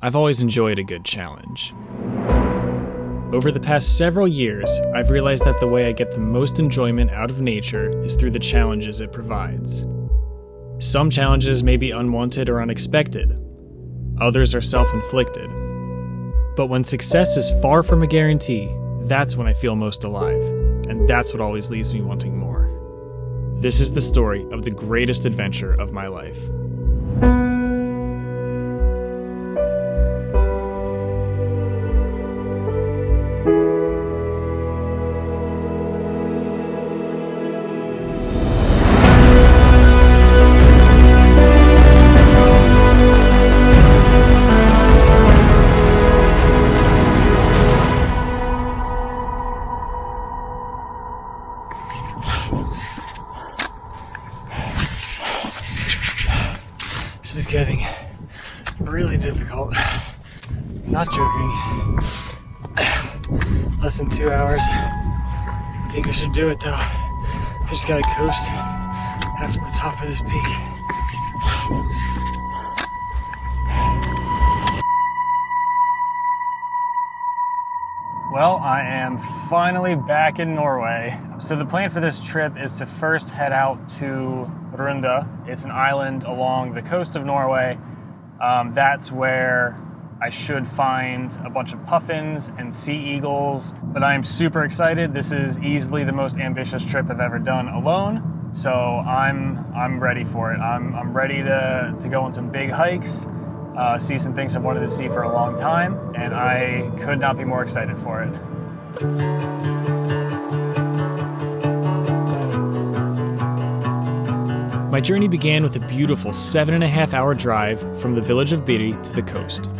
I've always enjoyed a good challenge. Over the past several years, I've realized that the way I get the most enjoyment out of nature is through the challenges it provides. Some challenges may be unwanted or unexpected. Others are self-inflicted. But when success is far from a guarantee, that's when I feel most alive, and that's what always leaves me wanting more. This is the story of the greatest adventure of my life. This is getting really difficult. Not joking. Less than 2 hours. I think I should do it though. I just gotta coast after the top of this peak. Well, I am finally back in Norway. So the plan for this trip is to first head out to Runde. It's an island along the coast of Norway. That's where I should find a bunch of puffins and sea eagles. But I'm super excited. This is easily the most ambitious trip I've ever done alone. So I'm ready for it. I'm ready to go on some big hikes. See some things I've wanted to see for a long time, and I could not be more excited for it. My journey began with a beautiful 7.5 hour drive from the village of Ferry to the coast.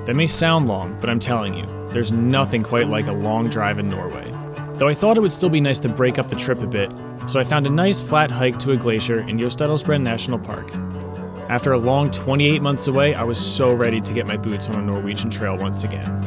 That may sound long, but I'm telling you, there's nothing quite like a long drive in Norway. Though I thought it would still be nice to break up the trip a bit, so I found a nice flat hike to a glacier in Jostedalsbreen National Park. After a long 28 months away, I was so ready to get my boots on a Norwegian trail once again.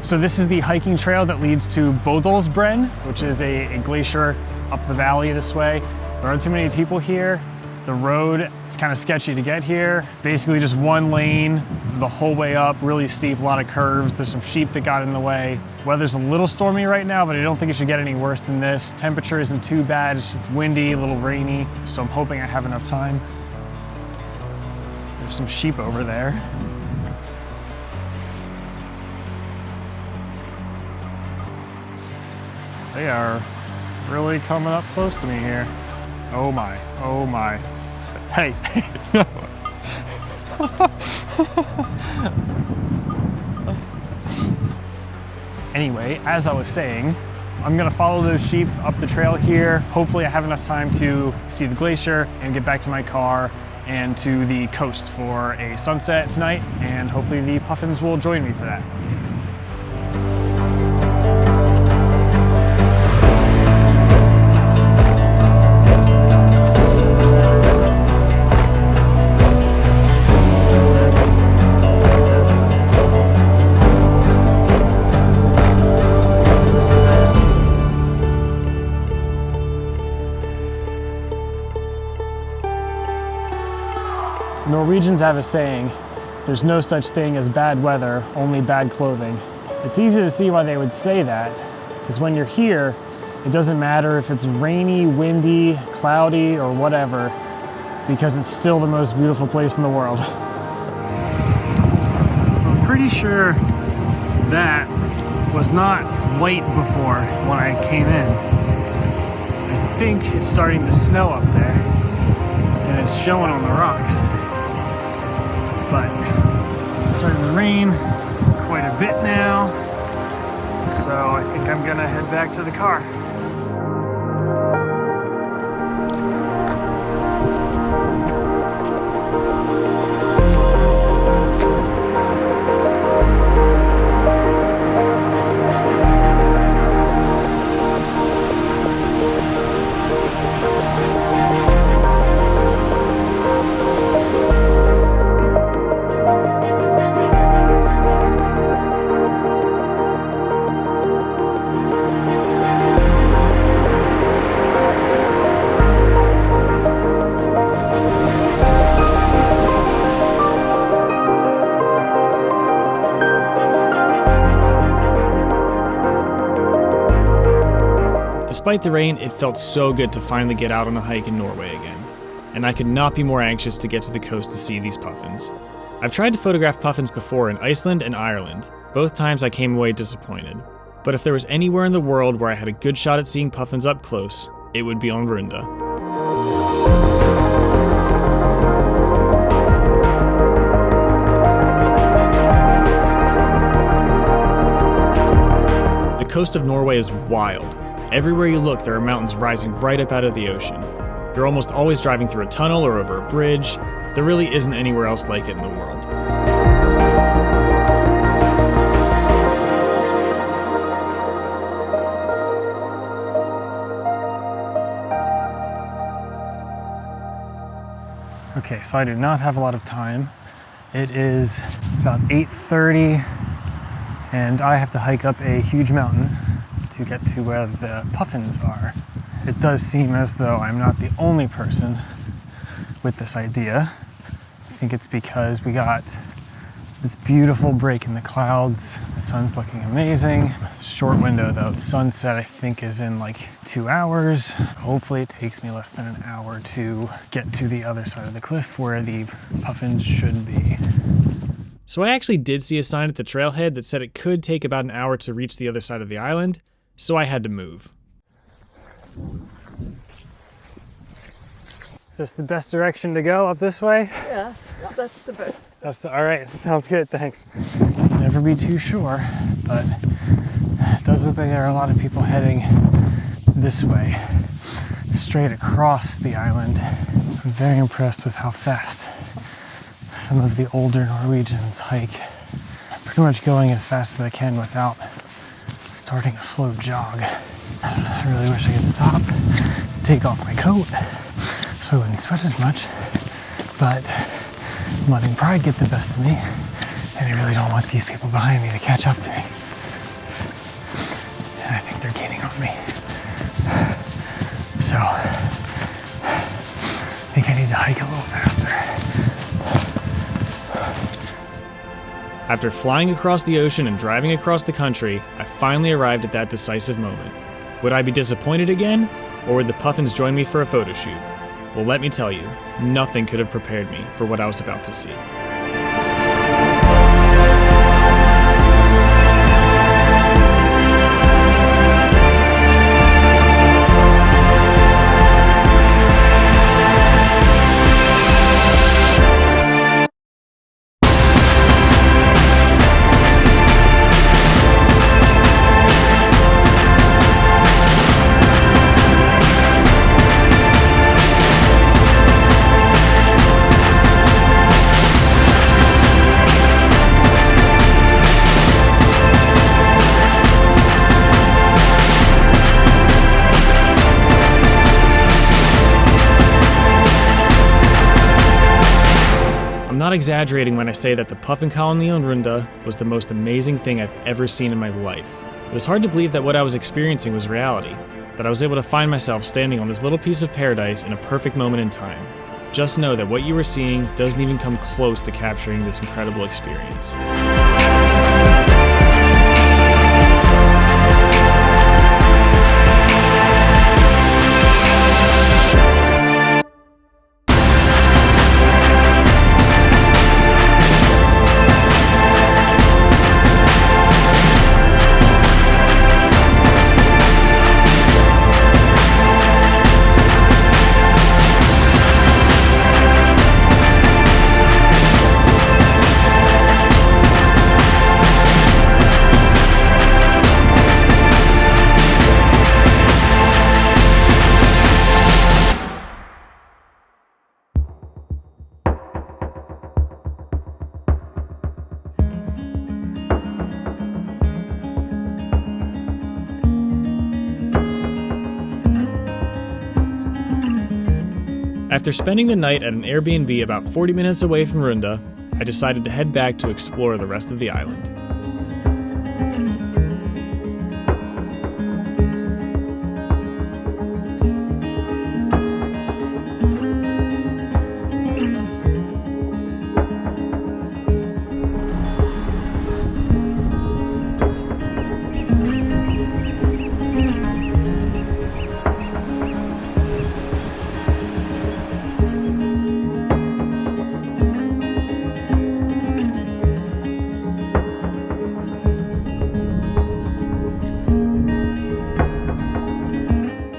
So this is the hiking trail that leads to Bodalsbreen, which is a glacier up the valley this way. There aren't too many people here. The road is kind of sketchy to get here. Basically just one lane the whole way up, really steep, a lot of curves. There's some sheep that got in the way. Weather's a little stormy right now, but I don't think it should get any worse than this. Temperature isn't too bad, it's just windy, a little rainy, so I'm hoping I have enough time. There's some sheep over there. They are really coming up close to me here. Oh my, oh my. Hey. Anyway, as I was saying, I'm gonna follow those sheep up the trail here. Hopefully I have enough time to see the glacier and get back to my car and to the coast for a sunset tonight, and hopefully the puffins will join me for that. Norwegians have a saying, there's no such thing as bad weather, only bad clothing. It's easy to see why they would say that, because when you're here, it doesn't matter if it's rainy, windy, cloudy, or whatever, because it's still the most beautiful place in the world. So I'm pretty sure that was not white before when I came in. I think it's starting to snow up there, and it's showing on the rocks. But it's starting to rain quite a bit now, so I think I'm gonna head back to the car. Despite the rain, it felt so good to finally get out on a hike in Norway again, and I could not be more anxious to get to the coast to see these puffins. I've tried to photograph puffins before in Iceland and Ireland. Both times I came away disappointed. But if there was anywhere in the world where I had a good shot at seeing puffins up close, it would be on Runde. The coast of Norway is wild. Everywhere you look, there are mountains rising right up out of the ocean. You're almost always driving through a tunnel or over a bridge. There really isn't anywhere else like it in the world. Okay, so I do not have a lot of time. It is about 8:30 and I have to hike up a huge mountain to get to where the puffins are. It does seem as though I'm not the only person with this idea. I think it's because we got this beautiful break in the clouds. The sun's looking amazing. Short window though. The sunset I think is in like 2 hours. Hopefully it takes me less than an hour to get to the other side of the cliff where the puffins should be. So I actually did see a sign at the trailhead that said it could take about an hour to reach the other side of the island, so I had to move. Is this the best direction to go, up this way? Yeah, that's the best. All right, sounds good, thanks. Never be too sure, but it does look like there are a lot of people heading this way, straight across the island. I'm very impressed with how fast some of the older Norwegians hike. I'm pretty much going as fast as I can without starting a slow jog. I really wish I could stop to take off my coat so I wouldn't sweat as much, but I'm letting pride get the best of me, and I really don't want these people behind me to catch up to me. And I think they're gaining on me. So, I think I need to hike a little faster. After flying across the ocean and driving across the country, I finally arrived at that decisive moment. Would I be disappointed again, or would the puffins join me for a photo shoot? Well, let me tell you, nothing could have prepared me for what I was about to see. I'm not exaggerating when I say that the puffin colony on Runde was the most amazing thing I've ever seen in my life. It was hard to believe that what I was experiencing was reality, that I was able to find myself standing on this little piece of paradise in a perfect moment in time. Just know that what you were seeing doesn't even come close to capturing this incredible experience. After spending the night at an Airbnb about 40 minutes away from Runde, I decided to head back to explore the rest of the island.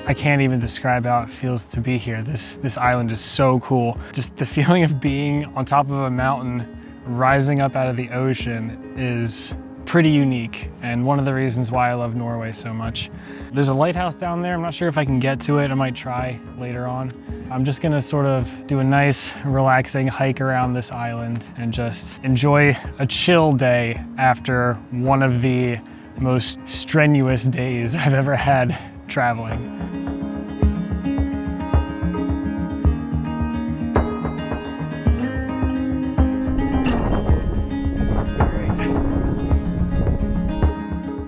I can't even describe how it feels to be here. This island is so cool. Just the feeling of being on top of a mountain, rising up out of the ocean is pretty unique, and one of the reasons why I love Norway so much. There's a lighthouse down there. I'm not sure if I can get to it. I might try later on. I'm just gonna sort of do a nice, relaxing hike around this island and just enjoy a chill day after one of the most strenuous days I've ever had traveling.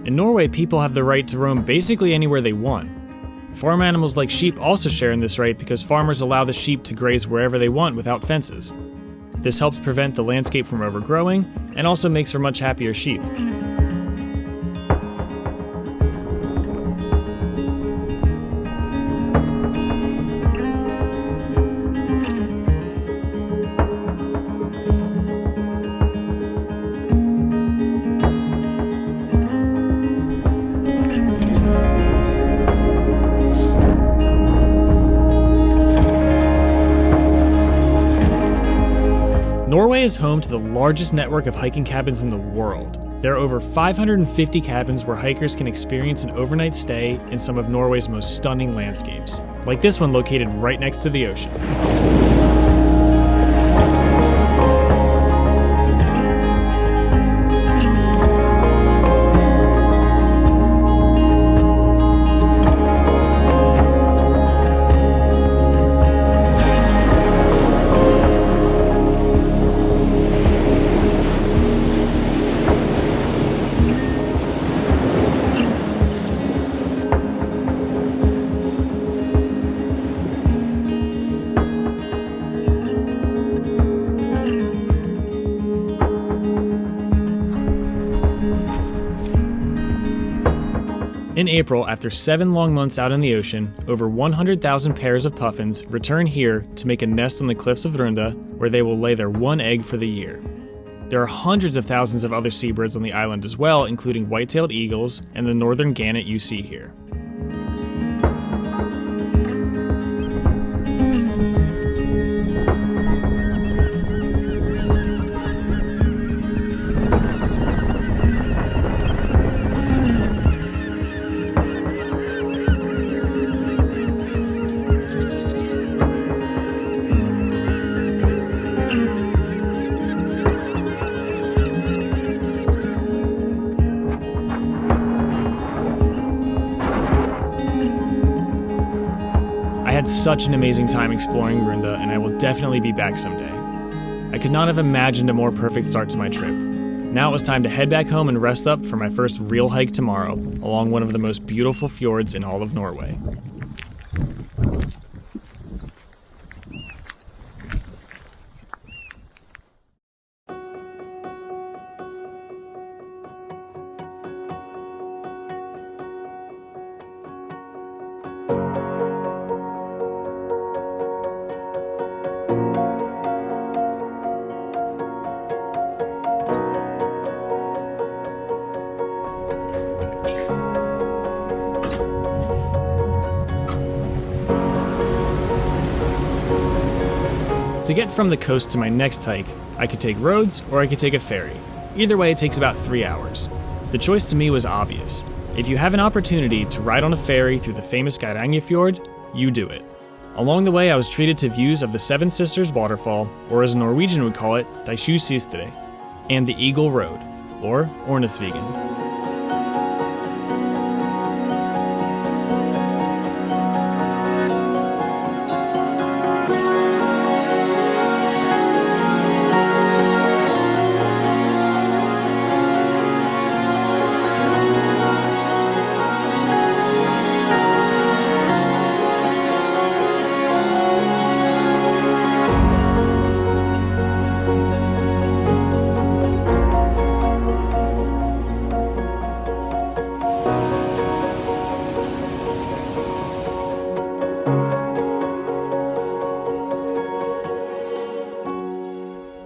In Norway, people have the right to roam basically anywhere they want. Farm animals like sheep also share in this right because farmers allow the sheep to graze wherever they want without fences. This helps prevent the landscape from overgrowing and also makes for much happier sheep. Norway is home to the largest network of hiking cabins in the world. There are over 550 cabins where hikers can experience an overnight stay in some of Norway's most stunning landscapes, like this one located right next to the ocean. In April, after 7 long months out in the ocean, over 100,000 pairs of puffins return here to make a nest on the cliffs of Runde, where they will lay their one egg for the year. There are hundreds of thousands of other seabirds on the island as well, including white-tailed eagles and the northern gannet you see here. I had such an amazing time exploring Runde, and I will definitely be back someday. I could not have imagined a more perfect start to my trip. Now it was time to head back home and rest up for my first real hike tomorrow, along one of the most beautiful fjords in all of Norway. To get from the coast to my next hike, I could take roads or I could take a ferry. Either way, it takes about 3 hours. The choice to me was obvious. If you have an opportunity to ride on a ferry through the famous Fjord, you do it. Along the way, I was treated to views of the Seven Sisters waterfall, or as a Norwegian would call it, De Sju Sistre, and the Eagle Road, or Ornesvigen.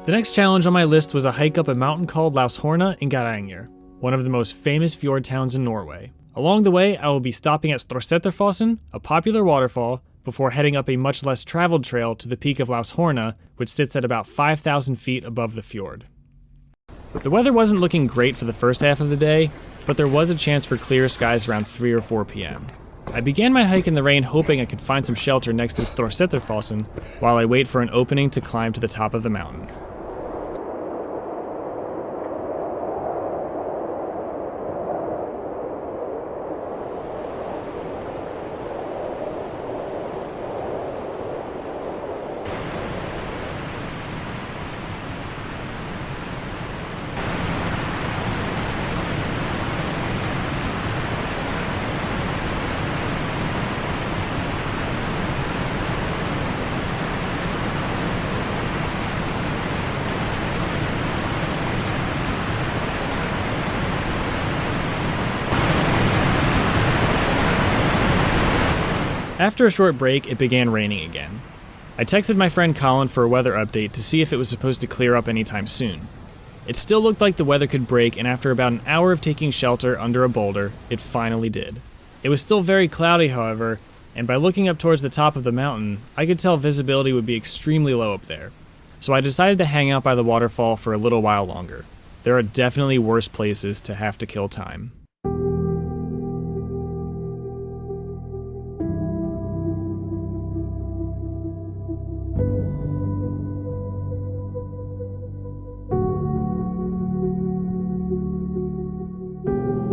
The next challenge on my list was a hike up a mountain called Laushorna in Geiranger, one of the most famous fjord towns in Norway. Along the way, I will be stopping at Storseterfossen, a popular waterfall, before heading up a much less traveled trail to the peak of Laushorna, which sits at about 5,000 feet above the fjord. The weather wasn't looking great for the first half of the day, but there was a chance for clear skies around 3 or 4 p.m. I began my hike in the rain hoping I could find some shelter next to Storseterfossen while I wait for an opening to climb to the top of the mountain. After a short break, it began raining again. I texted my friend Colin for a weather update to see if it was supposed to clear up anytime soon. It still looked like the weather could break, and after about an hour of taking shelter under a boulder, it finally did. It was still very cloudy, however, and by looking up towards the top of the mountain, I could tell visibility would be extremely low up there. So I decided to hang out by the waterfall for a little while longer. There are definitely worse places to have to kill time.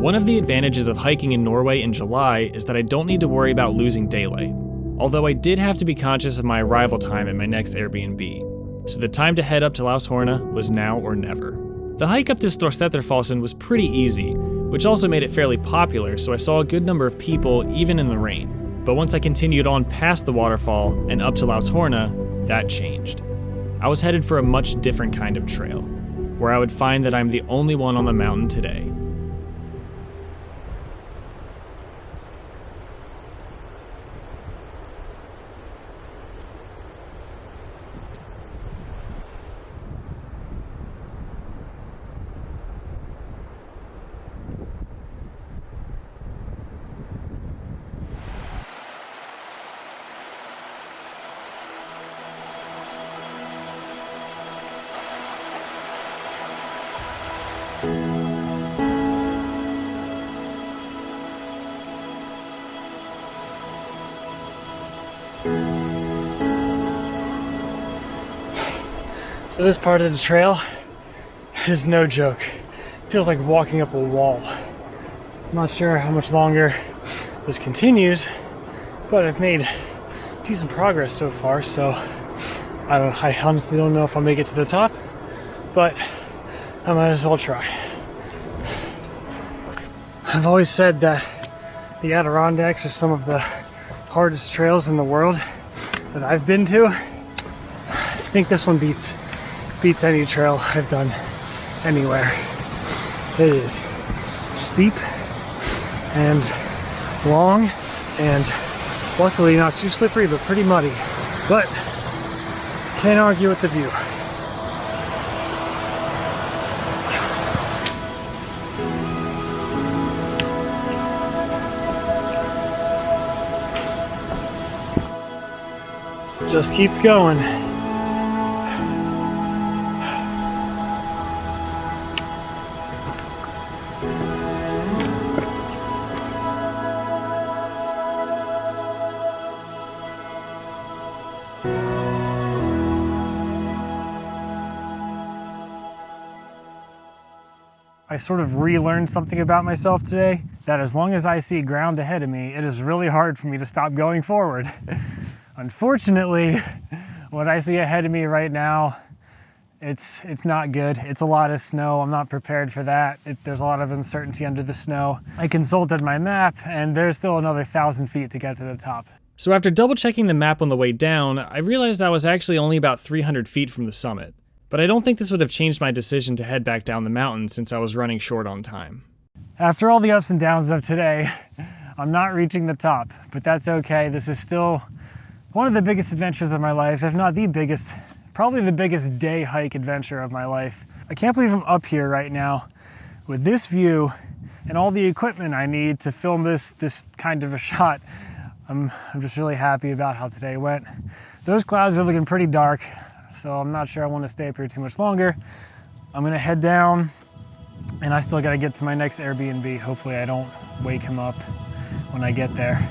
One of the advantages of hiking in Norway in July is that I don't need to worry about losing daylight, although I did have to be conscious of my arrival time at my next Airbnb, so the time to head up to Laushorna was now or never. The hike up to Storseterfossen was pretty easy, which also made it fairly popular, so I saw a good number of people even in the rain. But once I continued on past the waterfall and up to Laushorna, that changed. I was headed for a much different kind of trail, where I would find that I'm the only one on the mountain today. So this part of the trail is no joke. It feels like walking up a wall. I'm not sure how much longer this continues, but I've made decent progress so far, so I honestly don't know if I'll make it to the top, but I might as well try. I've always said that the Adirondacks are some of the hardest trails in the world that I've been to. I think this one beats any trail I've done anywhere. It is steep and long and luckily not too slippery, but pretty muddy. But can't argue with the view. Just keeps going. I sort of relearned something about myself today, that as long as I see ground ahead of me, it is really hard for me to stop going forward. Unfortunately, what I see ahead of me right now, it's not good. It's a lot of snow. I'm not prepared for that. There's a lot of uncertainty under the snow. I consulted my map, and there's still another 1,000 feet to get to the top. So after double checking the map on the way down, I realized I was actually only about 300 feet from the summit. But I don't think this would have changed my decision to head back down the mountain since I was running short on time. After all the ups and downs of today, I'm not reaching the top, but that's okay. This is still one of the biggest adventures of my life, if not the biggest, probably the biggest day hike adventure of my life. I can't believe I'm up here right now with this view and all the equipment I need to film this kind of a shot. I'm just really happy about how today went. Those clouds are looking pretty dark, so I'm not sure I want to stay up here too much longer. I'm gonna head down, and I still gotta get to my next Airbnb. Hopefully I don't wake him up when I get there.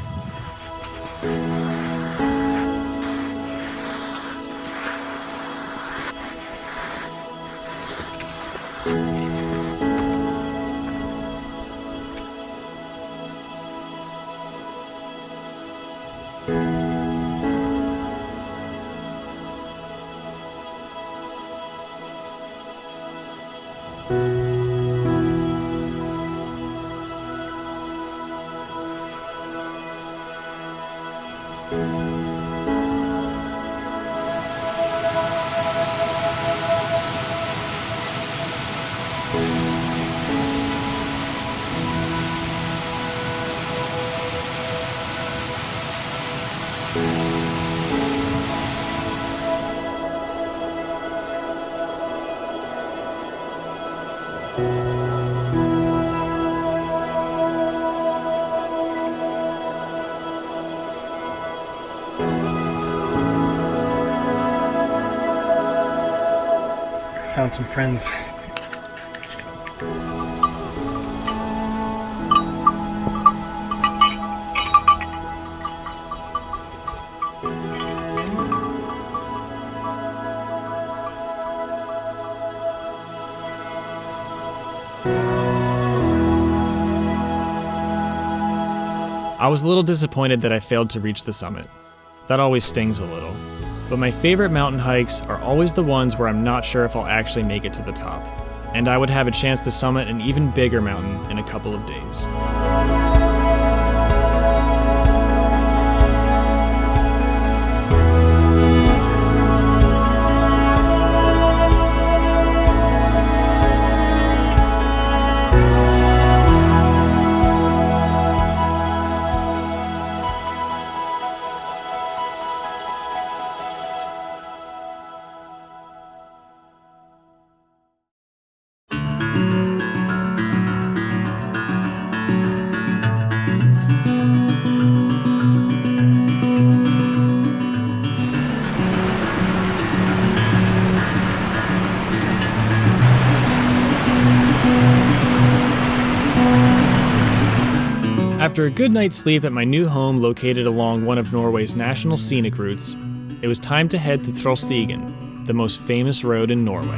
Found some friends. I was a little disappointed that I failed to reach the summit. That always stings a little. But my favorite mountain hikes are always the ones where I'm not sure if I'll actually make it to the top. And I would have a chance to summit an even bigger mountain in a couple of days. After a good night's sleep at my new home located along one of Norway's national scenic routes, it was time to head to Trollstigen, the most famous road in Norway.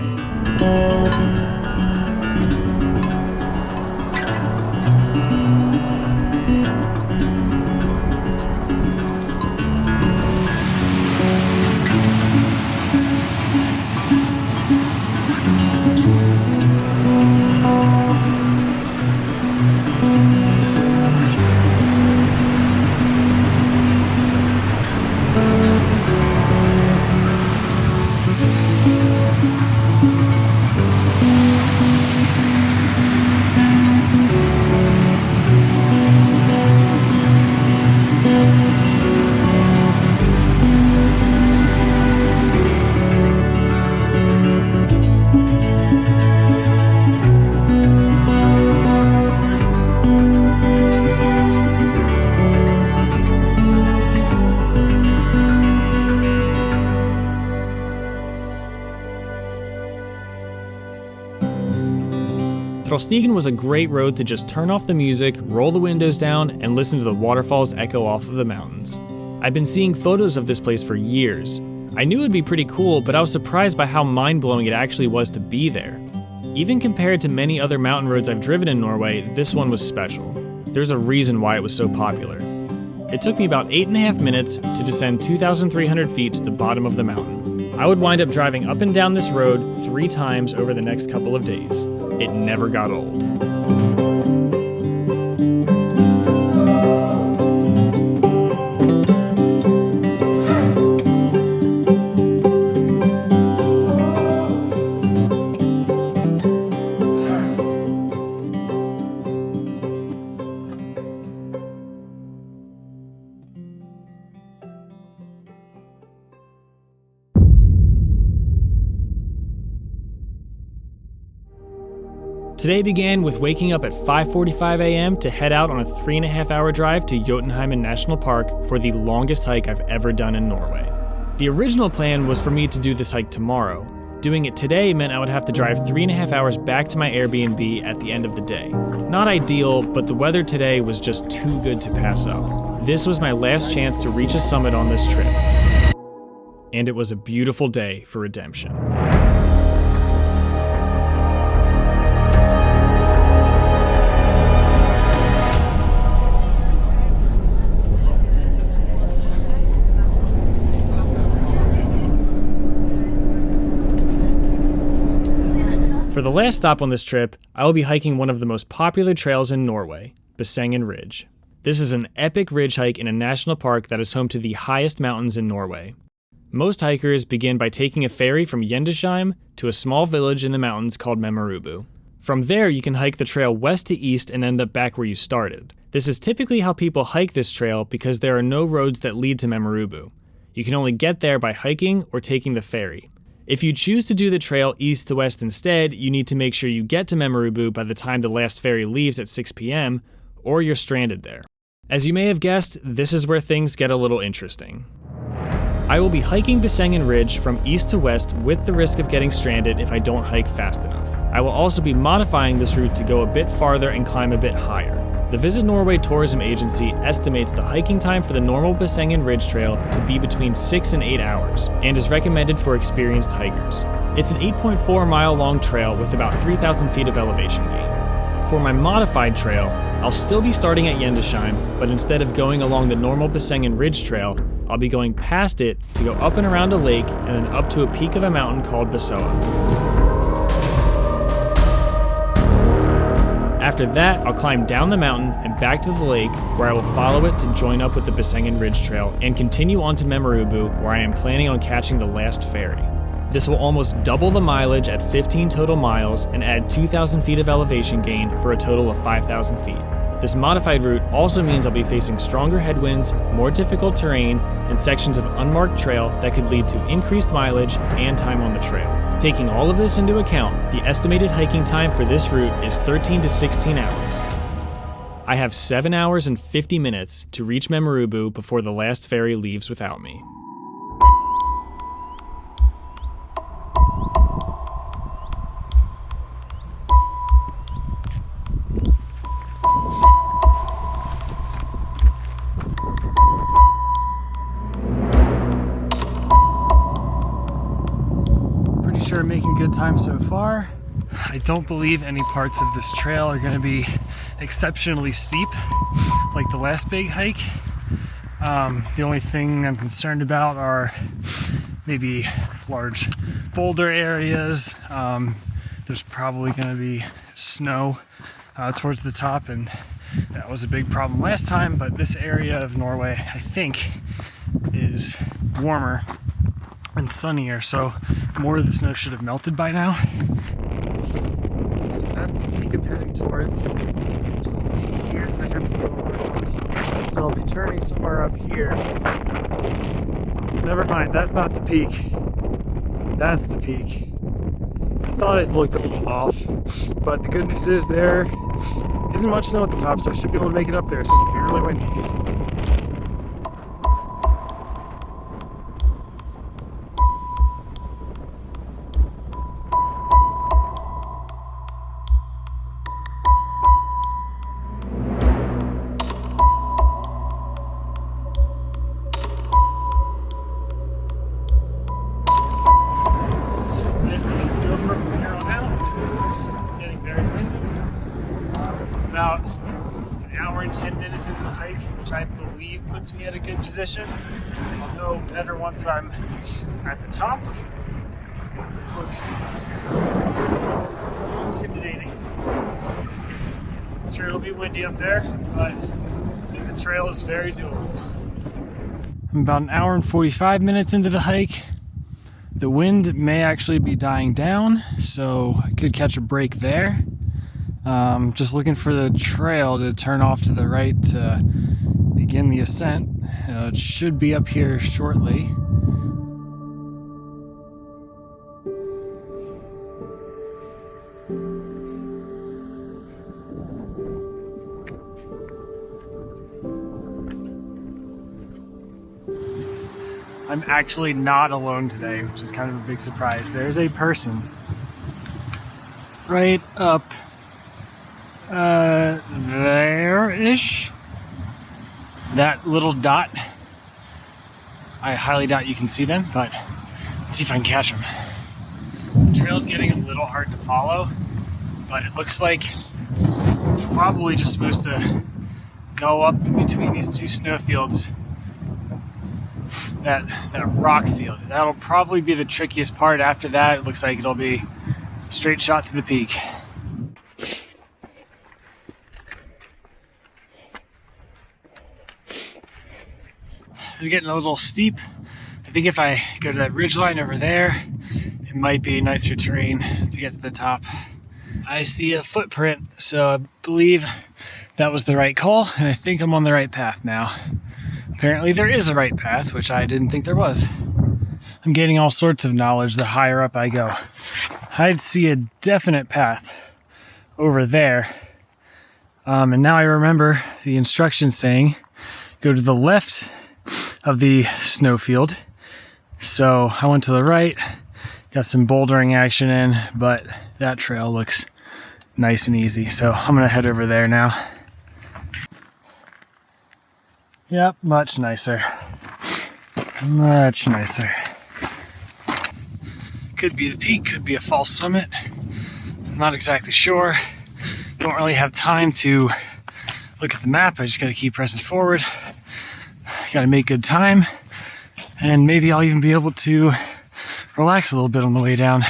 Trollstigen was a great road to just turn off the music, roll the windows down, and listen to the waterfalls echo off of the mountains. I've been seeing photos of this place for years. I knew it'd be pretty cool, but I was surprised by how mind-blowing it actually was to be there. Even compared to many other mountain roads I've driven in Norway, this one was special. There's a reason why it was so popular. It took me about 8.5 minutes to descend 2,300 feet to the bottom of the mountain. I would wind up driving up and down this road 3 times over the next couple of days. It never got old. Today began with waking up at 5:45 a.m. to head out on a 3.5-hour drive to Jotunheimen National Park for the longest hike I've ever done in Norway. The original plan was for me to do this hike tomorrow. Doing it today meant I would have to drive 3.5 hours back to my Airbnb at the end of the day. Not ideal, but the weather today was just too good to pass up. This was my last chance to reach a summit on this trip. And it was a beautiful day for redemption. For the last stop on this trip, I will be hiking one of the most popular trails in Norway, Besseggen Ridge. This is an epic ridge hike in a national park that is home to the highest mountains in Norway. Most hikers begin by taking a ferry from Gjendesheim to a small village in the mountains called Memmerubu. From there, you can hike the trail west to east and end up back where you started. This is typically how people hike this trail because there are no roads that lead to Memmerubu. You can only get there by hiking or taking the ferry. If you choose to do the trail east to west instead, you need to make sure you get to Memmerubu by the time the last ferry leaves at 6 p.m., or you're stranded there. As you may have guessed, this is where things get a little interesting. I will be hiking Besseggen Ridge from east to west with the risk of getting stranded if I don't hike fast enough. I will also be modifying this route to go a bit farther and climb a bit higher. The Visit Norway tourism agency estimates the hiking time for the normal Besseggen Ridge Trail to be between 6 and 8 hours, and is recommended for experienced hikers. It's an 8.4 mile long trail with about 3,000 feet of elevation gain. For my modified trail, I'll still be starting at Gjendesheim, but instead of going along the normal Besseggen Ridge Trail, I'll be going past it to go up and around a lake and then up to a peak of a mountain called Besseggen. After that, I'll climb down the mountain and back to the lake, where I will follow it to join up with the Besseggen Ridge Trail and continue on to Memmerubu, where I am planning on catching the last ferry. This will almost double the mileage at 15 total miles and add 2,000 feet of elevation gain for a total of 5,000 feet. This modified route also means I'll be facing stronger headwinds, more difficult terrain, and sections of unmarked trail that could lead to increased mileage and time on the trail. Taking all of this into account, the estimated hiking time for this route is 13 to 16 hours. I have 7 hours and 50 minutes to reach Memmerubu before the last ferry leaves without me. Sure, making good time so far. I don't believe any parts of this trail are going to be exceptionally steep like the last big hike. The only thing I'm concerned about are maybe large boulder areas. There's probably going to be snow towards the top, and that was a big problem last time, but this area of Norway, I think, is warmer and sunnier, so more of the snow should have melted by now. So that's the peak I'm heading towards. There's a lake here that I have to go around. So I'll be turning somewhere up here. Never mind, that's not the peak. That's the peak. I thought it looked a little off, but the good news is there isn't much snow at the top, so I should be able to make it up there. It's just gonna be really windy. About an hour and 10 minutes into the hike, which I believe puts me at a good position. I'll know better once I'm at the top. Looks intimidating. Sure, it'll be windy up there, but I think the trail is very doable. I'm about an hour and 45 minutes into the hike. The wind may actually be dying down, so I could catch a break there. Just looking for the trail to turn off to the right to begin the ascent. It should be up here shortly. I'm actually not alone today, which is kind of a big surprise. There's a person right up there-ish. That little dot. I highly doubt you can see them, but let's see if I can catch them. The trail's getting a little hard to follow, but it looks like it's probably just supposed to go up in between these two snowfields. That rock field. That'll probably be the trickiest part. After that, it looks like it'll be a straight shot to the peak. It's getting a little steep. I think if I go to that ridge line over there, it might be nicer terrain to get to the top. I see a footprint, so I believe that was the right call, and I think I'm on the right path now. Apparently there is a right path, which I didn't think there was. I'm gaining all sorts of knowledge the higher up I go. I'd see a definite path over there. And now I remember the instructions saying, go to the left of the snowfield. So I went to the right, got some bouldering action in, but that trail looks nice and easy. So I'm gonna head over there now. Yep, much nicer. Much nicer. Could be the peak, could be a false summit. I'm not exactly sure. Don't really have time to look at the map. I just gotta keep pressing forward. Gotta make good time. And maybe I'll even be able to relax a little bit on the way down.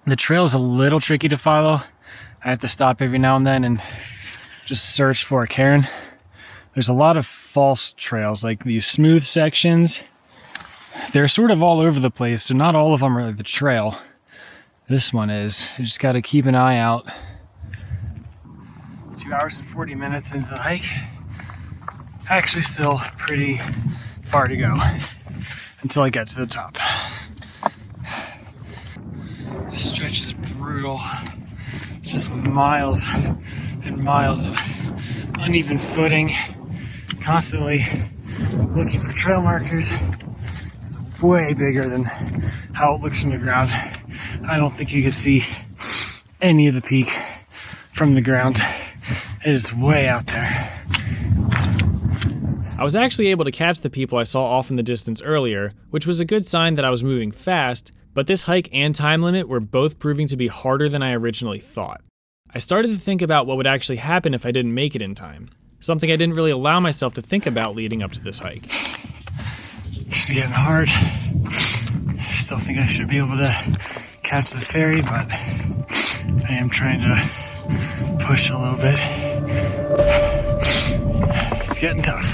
The trail is a little tricky to follow. I have to stop every now and then and just search for a cairn. There's a lot of false trails, like these smooth sections. They're sort of all over the place, so not all of them are the trail. This one is. You just gotta keep an eye out. 2 hours and 40 minutes into the hike. Actually still pretty far to go until I get to the top. This stretch is brutal. It's just miles and miles of uneven footing, constantly looking for trail markers, way bigger than how it looks from the ground. I don't think you could see any of the peak from the ground. It is way out there. I was actually able to catch the people I saw off in the distance earlier, which was a good sign that I was moving fast, but this hike and time limit were both proving to be harder than I originally thought. I started to think about what would actually happen if I didn't make it in time, something I didn't really allow myself to think about leading up to this hike. It's getting hard. I still think I should be able to catch the ferry, but I am trying to push a little bit. It's getting tough.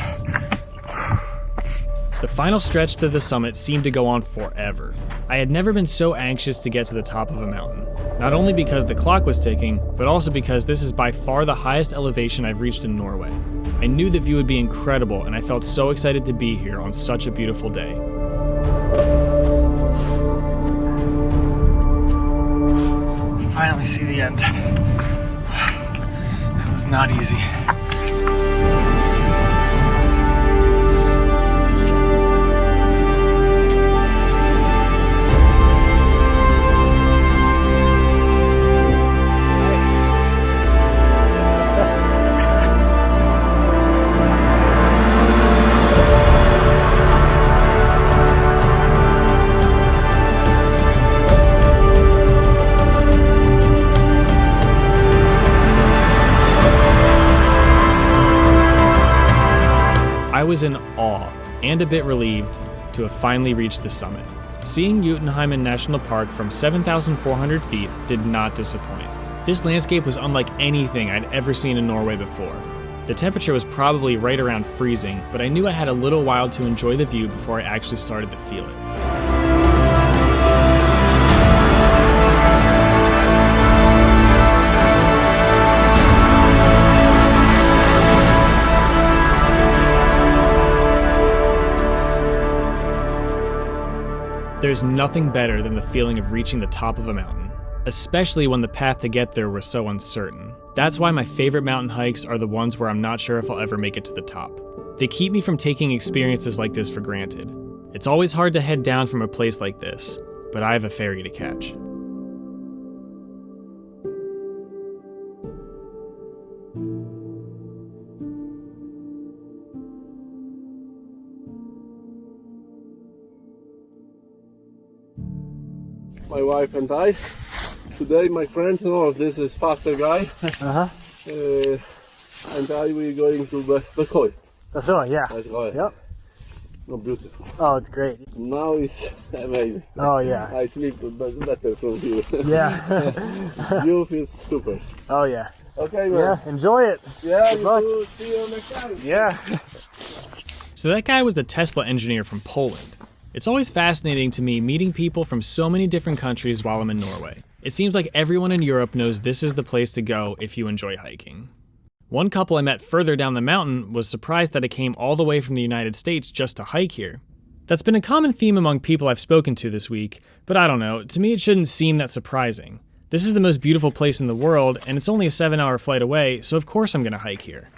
The final stretch to the summit seemed to go on forever. I had never been so anxious to get to the top of a mountain, not only because the clock was ticking, but also because this is by far the highest elevation I've reached in Norway. I knew the view would be incredible, and I felt so excited to be here on such a beautiful day. Finally see the end. It was not easy. I was in awe and a bit relieved to have finally reached the summit. Seeing Jotunheimen National Park from 7,400 feet did not disappoint. This landscape was unlike anything I'd ever seen in Norway before. The temperature was probably right around freezing, but I knew I had a little while to enjoy the view before I actually started to feel it. There's nothing better than the feeling of reaching the top of a mountain, especially when the path to get there was so uncertain. That's why my favorite mountain hikes are the ones where I'm not sure if I'll ever make it to the top. They keep me from taking experiences like this for granted. It's always hard to head down from a place like this, but I have a ferry to catch. My wife and I. Today my friend, this is faster guy. And we're going to Besseggen. That's all, yeah. Besseggen. Yep. No, beautiful. Oh, it's great. Now it's amazing. Oh, yeah. I sleep better from here. Yeah. You feel super. Oh, yeah. Okay, man. Yeah, enjoy it. Yeah, Good luck. see you next time. Yeah. So that guy was a Tesla engineer from Poland. It's always fascinating to me meeting people from so many different countries while I'm in Norway. It seems like everyone in Europe knows this is the place to go if you enjoy hiking. One couple I met further down the mountain was surprised that I came all the way from the United States just to hike here. That's been a common theme among people I've spoken to this week, but I don't know, to me it shouldn't seem that surprising. This is the most beautiful place in the world, and it's only a 7-hour flight away, so of course I'm gonna hike here.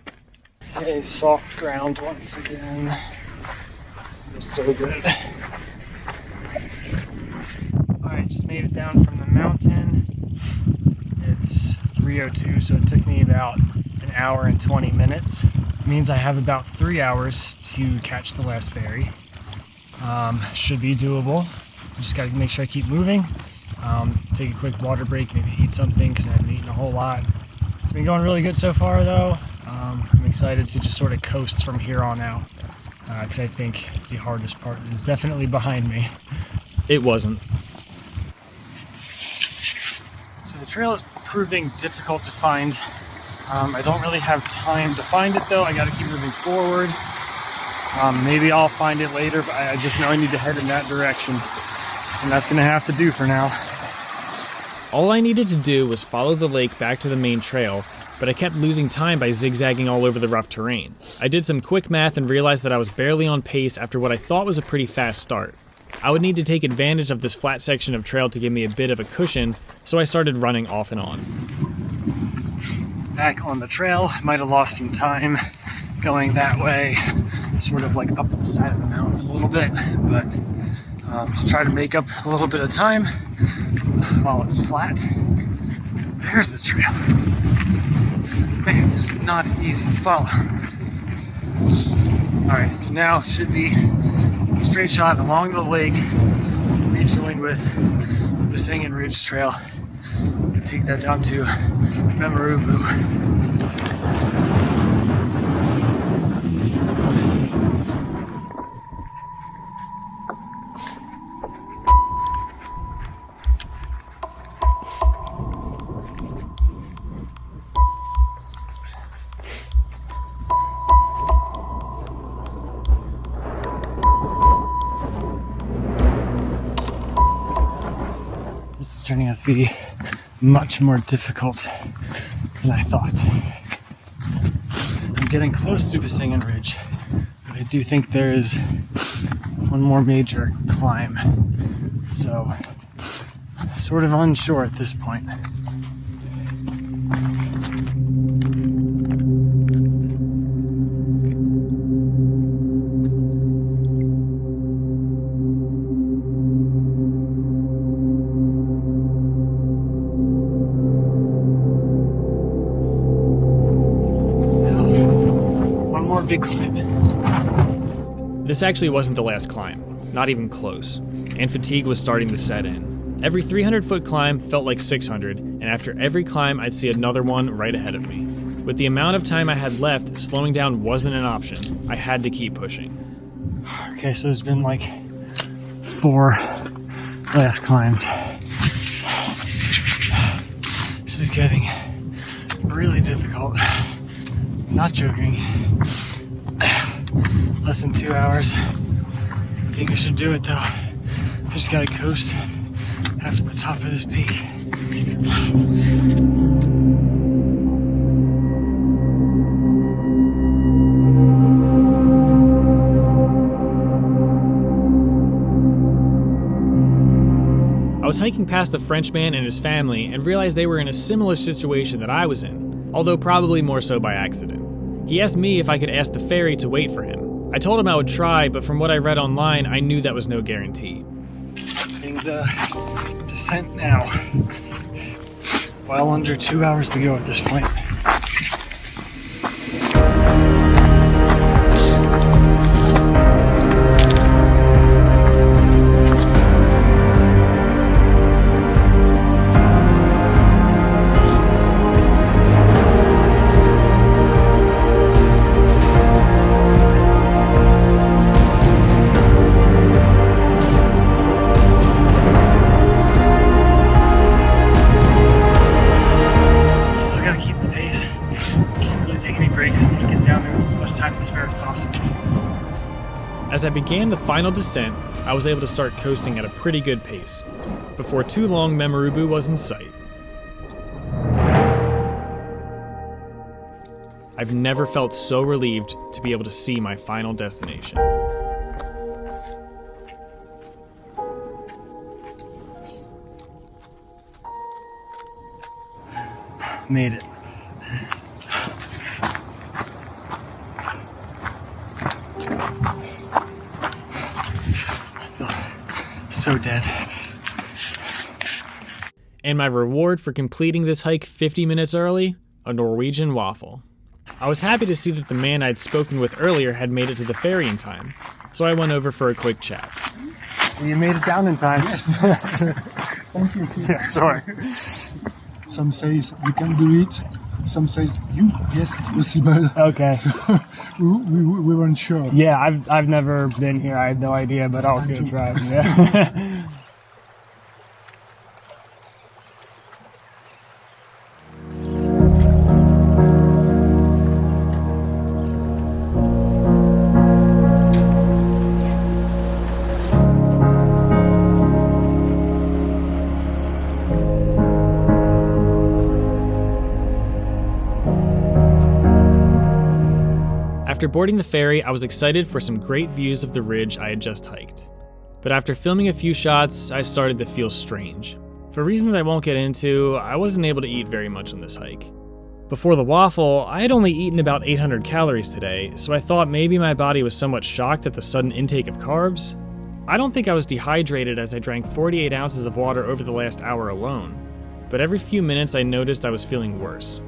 Okay, soft ground once again. Feels so good. Alright, just made it down from the mountain. It's 3:02, so it took me about an hour and 20 minutes. It means I have about 3 hours to catch the last ferry. Should be doable. Just gotta make sure I keep moving. Take a quick water break, maybe eat something because I haven't eaten a whole lot. It's been going really good so far though. I'm excited to just sort of coast from here on out because I think the hardest part is definitely behind me. It wasn't. So the trail is proving difficult to find. I don't really have time to find it though. I gotta keep moving forward. Maybe I'll find it later, but I just know I need to head in that direction. And that's gonna have to do for now. All I needed to do was follow the lake back to the main trail, but I kept losing time by zigzagging all over the rough terrain. I did some quick math and realized that I was barely on pace after what I thought was a pretty fast start. I would need to take advantage of this flat section of trail to give me a bit of a cushion, so I started running off and on. Back on the trail, might have lost some time going that way, sort of like up the side of the mountain a little bit, but I'll try to make up a little bit of time while it's flat. There's the trail. Man, it's not easy to follow. Alright, so now it should be a straight shot along the lake, rejoined with the Besseggen Ridge trail. Take that down to Memorubu. This is turning out to be much more difficult than I thought. I'm getting close to Besseggen Ridge, but I do think there is one more major climb. So, sort of unsure at this point. Big climb. This actually wasn't the last climb, not even close, and fatigue was starting to set in. Every 300-foot climb felt like 600, and after every climb I'd see another one right ahead of me. With the amount of time I had left, slowing down wasn't an option. I had to keep pushing. Okay, so there's been like 4 last climbs. This is getting really difficult. Not joking. Less than 2 hours. I think I should do it though. I just gotta coast after the top of this peak. I was hiking past a Frenchman and his family and realized they were in a similar situation that I was in, although probably more so by accident. He asked me if I could ask the ferry to wait for him. I told him I would try, but from what I read online, I knew that was no guarantee. Starting the descent now. Well under 2 hours to go at this point. As I began the final descent, I was able to start coasting at a pretty good pace. Before too long, Memorubu was in sight. I've never felt so relieved to be able to see my final destination. Made it. So dead. And my reward for completing this hike 50 minutes early? A Norwegian waffle. I was happy to see that the man I'd spoken with earlier had made it to the ferry in time, so I went over for a quick chat. You made it down in time. Yes. Thank you. Yeah, sure. Some says you can do it. Some says yes, it's possible. Okay. So we weren't sure. Yeah, I've never been here. I had no idea, but I was gonna try. Yeah. After boarding the ferry, I was excited for some great views of the ridge I had just hiked. But after filming a few shots, I started to feel strange. For reasons I won't get into, I wasn't able to eat very much on this hike. Before the waffle, I had only eaten about 800 calories today, so I thought maybe my body was somewhat shocked at the sudden intake of carbs. I don't think I was dehydrated as I drank 48 ounces of water over the last hour alone, but every few minutes I noticed I was feeling worse.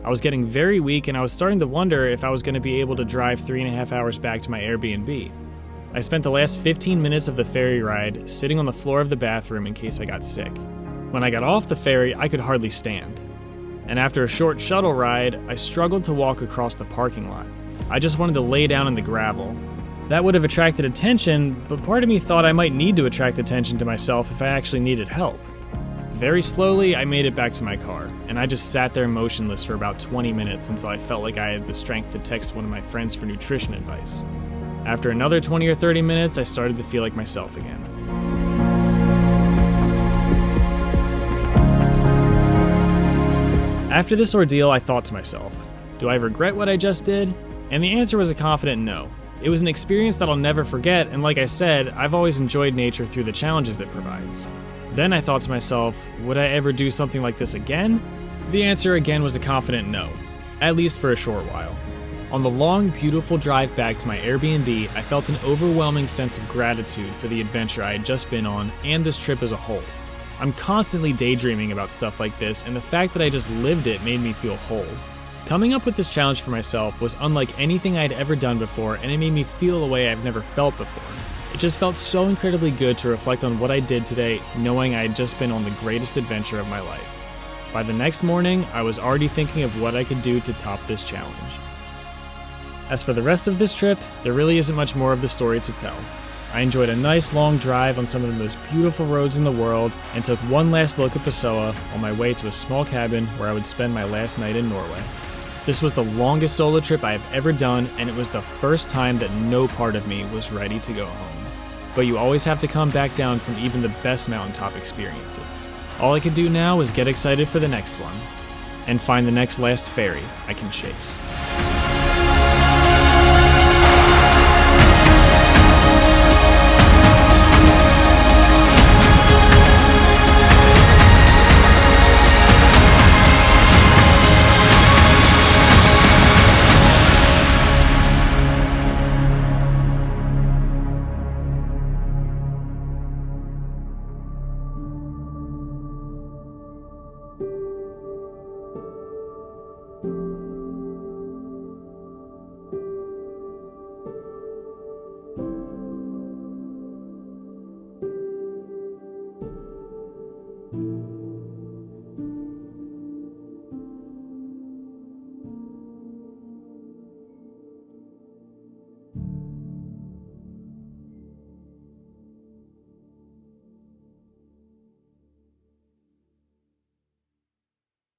I was getting very weak and I was starting to wonder if I was going to be able to drive 3.5 hours back to my Airbnb. I spent the last 15 minutes of the ferry ride sitting on the floor of the bathroom in case I got sick. When I got off the ferry, I could hardly stand. And after a short shuttle ride, I struggled to walk across the parking lot. I just wanted to lay down in the gravel. That would have attracted attention, but part of me thought I might need to attract attention to myself if I actually needed help. Very slowly, I made it back to my car, and I just sat there motionless for about 20 minutes until I felt like I had the strength to text one of my friends for nutrition advice. After another 20 or 30 minutes, I started to feel like myself again. After this ordeal, I thought to myself, do I regret what I just did? And the answer was a confident no. It was an experience that I'll never forget, and like I said, I've always enjoyed nature through the challenges it provides. Then I thought to myself, would I ever do something like this again? The answer again was a confident no, at least for a short while. On the long, beautiful drive back to my Airbnb, I felt an overwhelming sense of gratitude for the adventure I had just been on and this trip as a whole. I'm constantly daydreaming about stuff like this, and the fact that I just lived it made me feel whole. Coming up with this challenge for myself was unlike anything I'd ever done before, and it made me feel a way I've never felt before. It just felt so incredibly good to reflect on what I did today, knowing I had just been on the greatest adventure of my life. By the next morning, I was already thinking of what I could do to top this challenge. As for the rest of this trip, there really isn't much more of the story to tell. I enjoyed a nice long drive on some of the most beautiful roads in the world and took one last look at Pessoa on my way to a small cabin where I would spend my last night in Norway. This was the longest solo trip I have ever done, and it was the first time that no part of me was ready to go home. But you always have to come back down from even the best mountaintop experiences. All I could do now is get excited for the next one, and find the next last ferry I can chase.